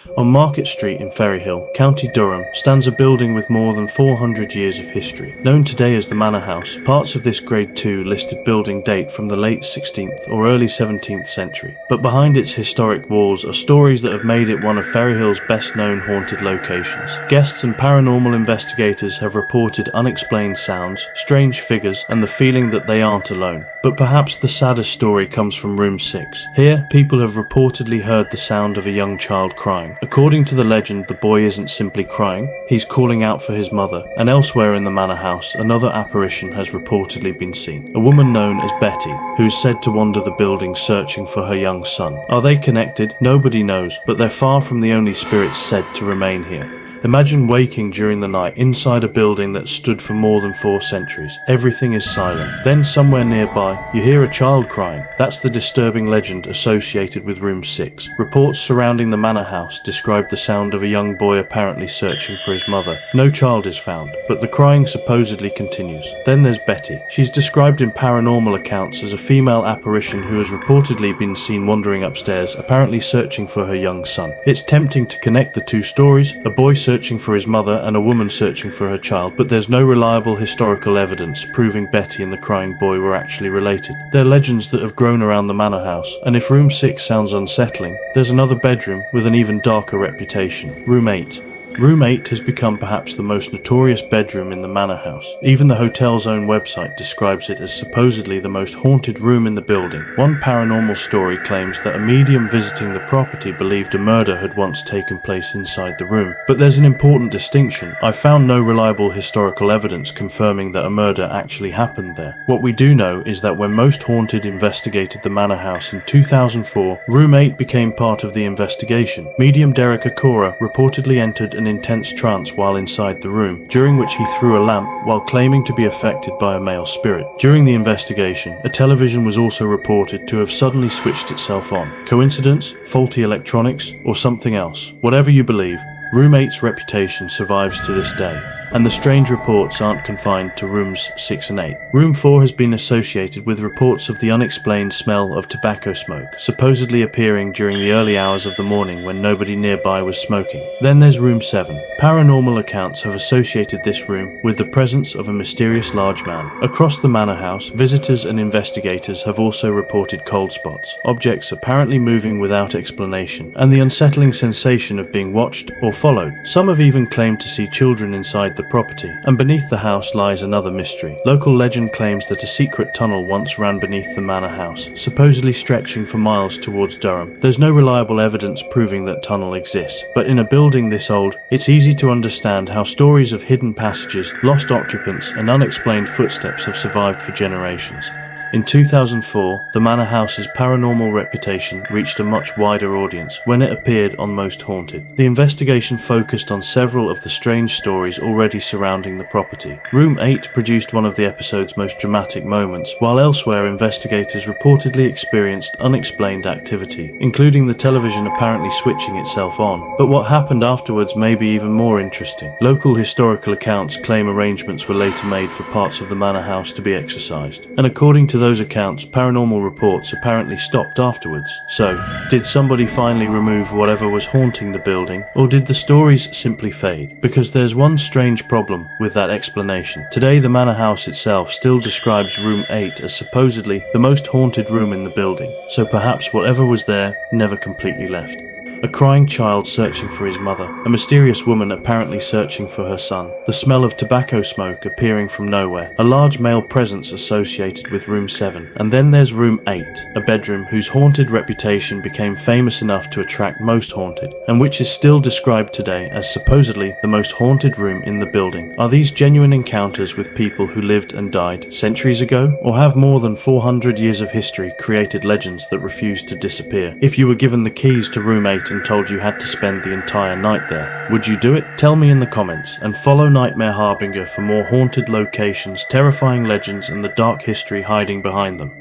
On Market Street in Ferryhill, County Durham, stands a building with more than 400 years of history. Known today as the Manor House, parts of this Grade 2 listed building date from the late 16th or early 17th century. But behind its historic walls are stories that have made it one of Ferryhill's best-known haunted locations. Guests and paranormal investigators have reported unexplained sounds, strange figures, and the feeling that they aren't alone. But perhaps the saddest story comes from Room 6. Here, people have reportedly heard the sound of a young child crying. According to the legend, the boy isn't simply crying, he's calling out for his mother. And elsewhere in the Manor House, another apparition has reportedly been seen. A woman known as Betty, who's said to wander the building searching for her young son. Are they connected? Nobody knows, but they're far from the only spirits said to remain here. Imagine waking during the night inside a building that stood for more than 4 centuries. Everything is silent. Then somewhere nearby, you hear a child crying. That's the disturbing legend associated with Room 6. Reports surrounding the Manor House describe the sound of a young boy apparently searching for his mother. No child is found, but the crying supposedly continues. Then there's Betty. She's described in paranormal accounts as a female apparition who has reportedly been seen wandering upstairs, apparently searching for her young son. It's tempting to connect the two stories, a boy searching for his mother and a woman searching for her child, but there's no reliable historical evidence proving Betty and the crying boy were actually related. They're legends that have grown around the Manor House, and if Room 6 sounds unsettling, there's another bedroom with an even darker reputation, Room 8. Room 8 has become perhaps the most notorious bedroom in the Manor House. Even the hotel's own website describes it as supposedly the most haunted room in the building. One paranormal story claims that a medium visiting the property believed a murder had once taken place inside the room. But there's an important distinction. I've found no reliable historical evidence confirming that a murder actually happened there. What we do know is that when Most Haunted investigated the Manor House in 2004, Room 8 became part of the investigation. Medium Derek Akora reportedly entered an intense trance while inside the room, during which he threw a lamp while claiming to be affected by a male spirit. During the investigation, a television was also reported to have suddenly switched itself on. Coincidence, faulty electronics, or something else? Whatever you believe, Room 8's reputation survives to this day. And the strange reports aren't confined to Rooms 6 and 8. Room 4 has been associated with reports of the unexplained smell of tobacco smoke, supposedly appearing during the early hours of the morning when nobody nearby was smoking. Then there's Room 7. Paranormal accounts have associated this room with the presence of a mysterious large man. Across the Manor House, visitors and investigators have also reported cold spots, objects apparently moving without explanation, and the unsettling sensation of being watched or followed. Some have even claimed to see children inside the property, and beneath the house lies another mystery. Local legend claims that a secret tunnel once ran beneath the Manor House, supposedly stretching for miles towards Durham. There's no reliable evidence proving that tunnel exists, but in a building this old, it's easy to understand how stories of hidden passages, lost occupants, and unexplained footsteps have survived for generations. In 2004, the Manor House's paranormal reputation reached a much wider audience when it appeared on Most Haunted. The investigation focused on several of the strange stories already surrounding the property. Room 8 produced one of the episode's most dramatic moments, while elsewhere investigators reportedly experienced unexplained activity, including the television apparently switching itself on. But what happened afterwards may be even more interesting. Local historical accounts claim arrangements were later made for parts of the Manor House to be exorcised, and according to those accounts, paranormal reports apparently stopped afterwards. So, did somebody finally remove whatever was haunting the building, or did the stories simply fade? Because there's one strange problem with that explanation. Today, the Manor House itself still describes Room 8 as supposedly the most haunted room in the building, so perhaps whatever was there never completely left. A crying child searching for his mother, a mysterious woman apparently searching for her son, the smell of tobacco smoke appearing from nowhere, a large male presence associated with Room 7, and then there's Room 8, a bedroom whose haunted reputation became famous enough to attract Most Haunted, and which is still described today as supposedly the most haunted room in the building. Are these genuine encounters with people who lived and died centuries ago, or have more than 400 years of history created legends that refuse to disappear? If you were given the keys to Room 8 and told you had to spend the entire night there, would you do it? Tell me in the comments, and follow Nightmare Harbinger for more haunted locations, terrifying legends, and the dark history hiding behind them.